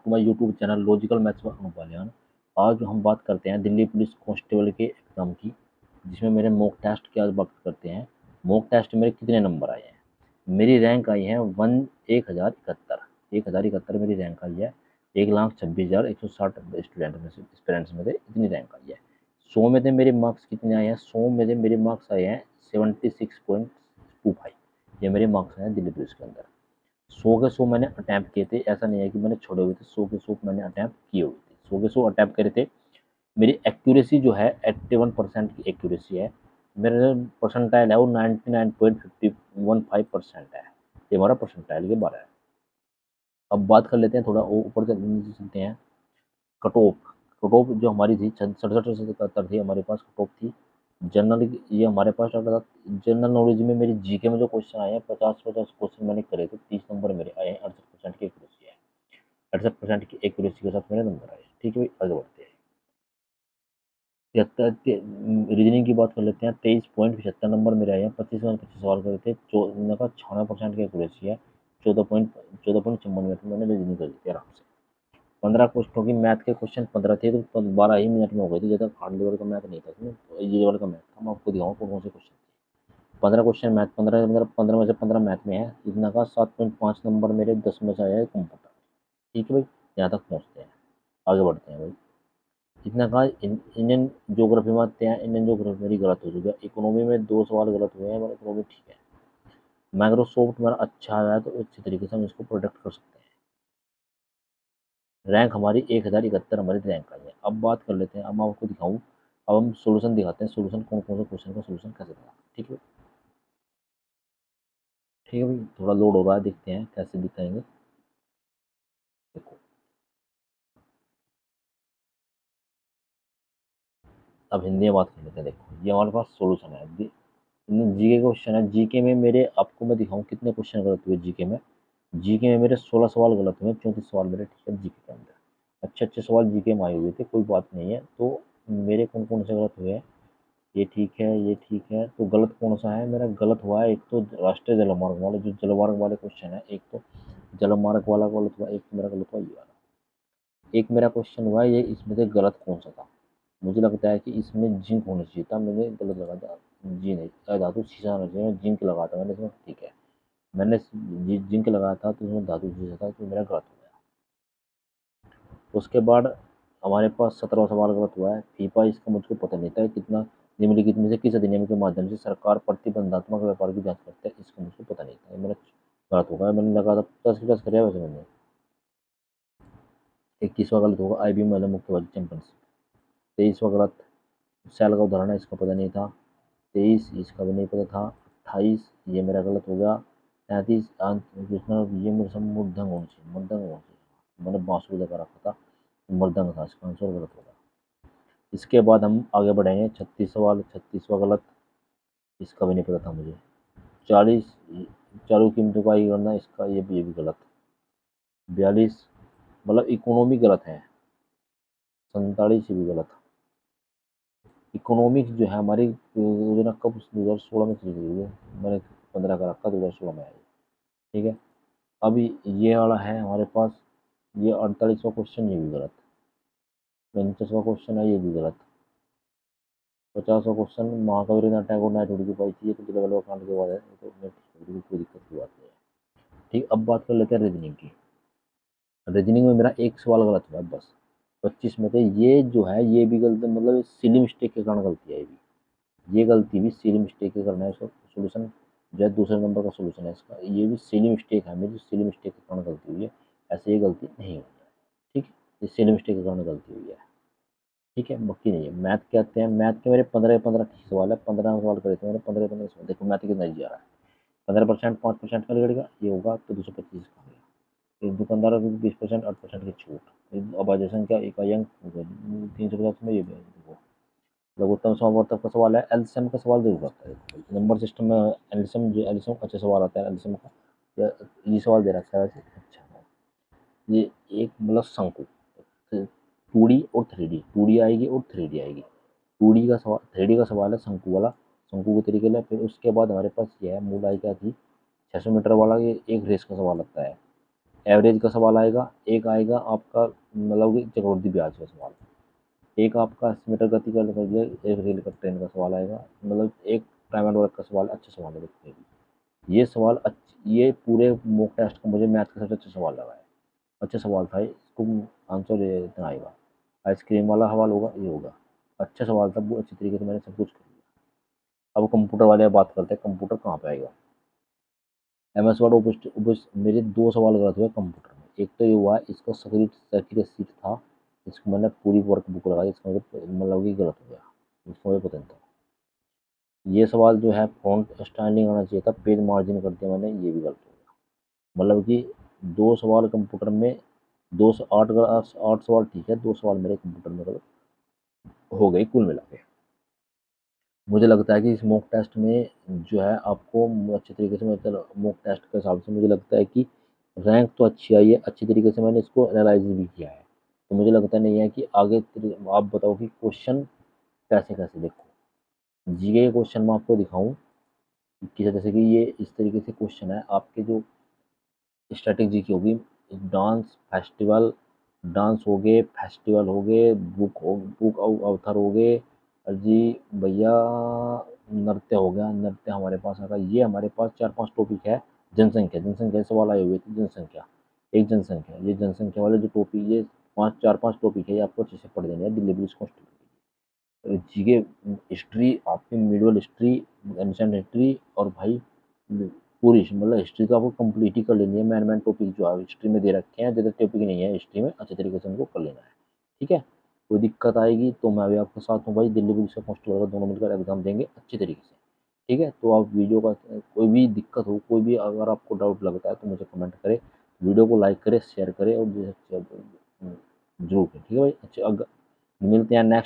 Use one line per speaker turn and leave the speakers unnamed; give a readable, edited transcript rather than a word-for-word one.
To my YouTube channel logical maths with Anoop Baliyan. आज हम बात करते हैं दिल्ली पुलिस कांस्टेबल के एग्ज़ाम की, जिसमें मेरे मॉक टेस्ट की आज बात करते हैं। मॉक टेस्ट मेरे कितने नंबर आए हैं। मेरी रैंक आई है 1071 मेरी रैंक आई है। 1,26,160 स्टूडेंट में से एस्पिरेंट्स में से इतनी रैंक आई है। 100 में से मेरे मार्क्स कितने आए हैं, 100 में से मेरे मार्क्स आए हैं 76.25। ये मेरे मार्क्स हैं दिल्ली पुलिस के अंदर। 100 के 100 मैंने अटैम्प्ट किए थे, ऐसा नहीं है कि मैंने छोड़े हुए थे। 100 के 100 मैंने अटैम्प्ट किए हुए थे, 100 के 100 अटैम्प्ट करे थे। मेरी एक्यूरेसी जो है 81% की एक्यूरेसी है। मेरा परसेंटाइल है वो 99.515% है। ये हमारा परसेंटाइल के बारे है। अब बात कर लेते हैं, थोड़ा ऊपर से नीचे चलते हैं। कट ऑफ, कट ऑफ जो हमारी थी 67 से 77 थी हमारे पास कट ऑफ थी। जनरल ये हमारे पास आता था। जनरल नॉलेज में मेरी जीके में जो क्वेश्चन आए हैं 50-50 क्वेश्चन मैंने करे थे, 30 नंबर मेरे आए हैं। 68% की एक्यूरेसी है। 68% की एक्यूरेसी के साथ मेरे नंबर आए। ठीक है भाई, आगे बढ़ते हैं। रीजनिंग की बात कर लेते हैं। 23.75 नंबर मेरे आए हैं। 25 सवाल करे थे। 96% की एक्यूरेसी है। 14.54 मिनट में मैंने रीजनिंग कर दी थी आराम से। 15 क्वेश्चनों की मैथ के क्वेश्चन 15 थे, तो 12 ही मिनट में हो गए थे। ज़्यादा हार्ड लेवल का मैथ नहीं था इसमें, तो ये लेवल का मैथ था। मैं आपको दिखाऊँ कौन कौन से क्वेश्चन थे। 15 क्वेश्चन मैथ, 15 में से 15 मैथ में है। इतना का 7.5 नंबर मेरे 10 में से आया है कंप्यूटर। ठीक है भाई, यहाँ तक पहुँचते हैं, आगे बढ़ते हैं भाई। इतना का इंडियन ज्योग्राफी में आते हैं। इंडियन ज्योग्राफी मेरी गलत हो चुकी है। इकोनॉमी में 2 सवाल गलत हुए हैं, मेरा इकोनॉमी ठीक है। माइक्रोसॉफ्ट मेरा अच्छा आया, तो अच्छी तरीके से हम इसको प्रोटेक्ट कर सकते हैं। रैंक हमारी 1071 हमारी रैंक आई है। अब बात कर लेते हैं, अब मैं आपको दिखाऊं। अब हम सोल्यूशन दिखाते हैं, सोल्यूशन कौन कौन से क्वेश्चन का सोल्यूशन कैसे दिखा। ठीक है, ठीक है भाई, थोड़ा लोड हो रहा है, देखते हैं कैसे दिखाएंगे। देखो, अब हिंदी में बात कर लेते हैं। देखो, ये हमारे पास सोल्यूशन है। जीके क्वेश्चन है। जीके में मेरे, आपको मैं दिखाऊं कितने क्वेश्चन गलत हुए जीके में। जीके में मेरे 16 सवाल गलत हुए, 34 सवाल मेरे ठीक है जीके के अंदर। अच्छे अच्छे सवाल जीके में आए हुए थे, कोई बात नहीं है। तो मेरे कौन कौन से गलत हुए हैं, ये ठीक है, ये ठीक है। तो गलत कौन सा है मेरा, गलत हुआ है एक तो राष्ट्रीय जलमार्ग वाले, जो जलमार्ग वाले क्वेश्चन है। एक तो जलमार्ग वाला गलत हुआ, एक तो मेरा गलत हुआ ये वाला। एक मेरा क्वेश्चन हुआ ये, इसमें से गलत कौन सा था। मुझे लगता है कि इसमें जिंक होना चाहिए था, मैंने गलत लगा था। जी नहीं, धातु शीशा होना चाहिए, मैं जिंक लगा था मैंने इसमें, ठीक है। मैंने जिंक लगाया था तो इसमें धातु शीशा था, तो मेरा गलत हो गया। उसके बाद हमारे पास 17वां सवाल गलत हुआ है। फीफा, इसका मुझको पता नहीं था कितना निम्नलिखित में से किस अधिनियम के माध्यम से सरकार प्रतिबंधात्मक व्यापार की जांच करती है, इसका मुझको पता नहीं था। ये मेरा गलत होगा, मैंने लगा था 50 कर वैसे मैंने। 21वां गलत होगा, IBM महिला मुक्केबाजी चैंपियनशिप। 23वां गलत, सेल का उदाहरण है, इसका पता नहीं था। 23 इसका भी नहीं पता था। 28 ये मेरा गलत हो गया। 33 ये मेरे सब मृदंग होना चाहिए, मृदंग होना चाहिए, मैंने बांसुरी लगा रखा था, मृदंग था, इसका आंसर गलत होगा। इसके बाद हम आगे बढ़ेंगे। 36 सवाल, 36वां गलत, इसका भी नहीं पता था मुझे। 40 चालू कीमतों का ये करना, इसका ये भी गलत। 42 मतलब इकोनॉमी गलत है। 47 ये भी गलत। इकोनॉमिक्स जो है हमारी योजना कब 2016 में चली गई है, मैंने 15 का रखा, 2016 में आई। ठीक है, अभी ये वाला है हमारे पास, ये 48वां क्वेश्चन, ये भी गलत। 49वां क्वेश्चन है, ये भी गलत। 50वां क्वेश्चन, महाकवि रवींद्रनाथ टैगोर ने थोड़ी की पाई थी, ये तो लेवल कांड के बाद है, ये तो कोई दिक्कत की बात नहीं है। ठीक, अब बात कर लेते हैं रीजनिंग की। रीजनिंग में मेरा एक सवाल गलत हुआ है बस, 25 में थे। ये जो है ये भी गलती, मतलब सिली मिस्टेक के कारण गलती है। ये गलती भी सिली मिस्टेक के कारण है। इसका सोल्यूशन जो है दूसरे नंबर का सोल्यूशन है इसका, ये भी सिली मिस्टेक है मेरी, सिली मिस्टेक के कारण गलती हुई है। ऐसे ये गलती नहीं हुई है। ठीक है, ये सिली मिस्टेक के कारण गलती हुई है। ठीक है, बाकी नहीं है। मैथ के आते हैं। मैथ के मेरे 15 ठीक सवाल है, 15 सवाल करे थे मैंने, 15 सवाल। देखो मैथ कितना जा रहा है। 15% 5% का लगेगा, ये होगा तो 225 का हो गया। एक दुकानदार को 20% 8% की छूट। अब अजय क्या इकाई अंक 350 में, ये देखो लघुत्तम समवर्तक का सवाल है। एलसीएम का सवाल जरूर आता है नंबर सिस्टम में। एलसीएम जो एलसीएम अच्छा सवाल आता है एलसीएम का, ये सवाल दे रखा है वैसे। अच्छा, ये एक मतलब शंकु, 2D और 3D, 2D आएगी और 3D आएगी। 2D का सवाल, 3D का सवाल है शंकु वाला, शंकु के तरीके से। फिर उसके बाद हमारे पास ये है मूल आई क्या थी, 600 मीटर वाला, ये एक रेस का सवाल आता है। एवरेज का सवाल आएगा, एक आएगा आपका मतलब कि चक्रवृद्धि ब्याज का सवाल, एक आपका एस्टिमेटर गति का निकल जाए, एक रेल का ट्रेन का सवाल आएगा, मतलब एक टाइम एंड वर्क का सवाल, अच्छे सवाल है देखते हैं। ये सवाल ये पूरे मॉक टेस्ट का मुझे मैथ का सबसे अच्छा सवाल लगा है, अच्छा सवाल था इसको, आंसर ये इतना आएगा। आइसक्रीम वाला सवाल होगा, ये होगा, अच्छा सवाल था, बहुत अच्छी तरीके से मैंने सब कुछ कर लिया। अब कंप्यूटर वाले बात करते हैं, कंप्यूटर कहाँ पे आएगा। एमएस वर्ड ओपस मेरे दो सवाल गलत हुए कंप्यूटर में। एक तो ये हुआ इसका सर्किट सीट था, इसको मैंने पूरी वर्क बुक लगाई, इसका मतलब कि गलत हो गया, इसको मुझे पता नहीं था। ये सवाल जो है फॉन्ट स्टाइलिंग आना चाहिए था, पेज मार्जिन कर दिया मैंने, ये भी गलत हो गया। मतलब कि दो सवाल कंप्यूटर में, दो सौ आठ आठ सवाल ठीक है, दो सवाल मेरे कंप्यूटर में गलत हो गए कुल मिला के। मुझे लगता है कि इस मॉक टेस्ट में जो है आपको अच्छे तरीके से, मतलब मॉक टेस्ट के हिसाब से मुझे लगता है कि रैंक तो अच्छी आई है, अच्छी तरीके से मैंने इसको एनालाइज भी किया है। तो मुझे लगता नहीं है कि आगे आप बताओ कि क्वेश्चन कैसे कैसे देखो। जीके के क्वेश्चन मैं आपको दिखाऊं कि जैसे कि ये इस तरीके से क्वेश्चन है आपके, जो स्ट्रेटेजी की होगी, डांस फेस्टिवल, डांस हो गए, फेस्टिवल हो गए, बुक अवथर हो गए, और जी भैया नृत्य हो गया, नृत्य हमारे पास आएगा। ये हमारे पास चार पांच टॉपिक है। जनसंख्या, जनसंख्या सवाल आए हुए थे, जनसंख्या, एक जनसंख्या, ये जनसंख्या वाले जो टॉपिक, ये पाँच चार पांच टॉपिक है, ये आपको अच्छे से पढ़ देने हैं, Delhi police constable. GK, history आपकी, मिडिवल हिस्ट्री, एंशिएंट हिस्ट्री, और भाई पूरी मतलब हिस्ट्री तो आपको कंप्लीट ही कर लेनी है। मैन टॉपिक जो है हिस्ट्री में दे रखे हैं, ज़्यादा टॉपिक नहीं है हिस्ट्री में, अच्छे तरीके से उनको कर लेना है। ठीक है, कोई दिक्कत आएगी तो मैं भी आपके साथ हूँ भाई, दिल्ली पुलिस का कांस्टेबल का दोनों मिलकर एग्जाम देंगे अच्छे तरीके से। ठीक है, तो आप वीडियो का कोई भी दिक्कत हो, कोई भी अगर आपको डाउट लगता है तो मुझे कमेंट करें, वीडियो को लाइक करें, शेयर करें, और जरूर करें। ठीक है भाई, अच्छा, मिलते हैं नेक्स्ट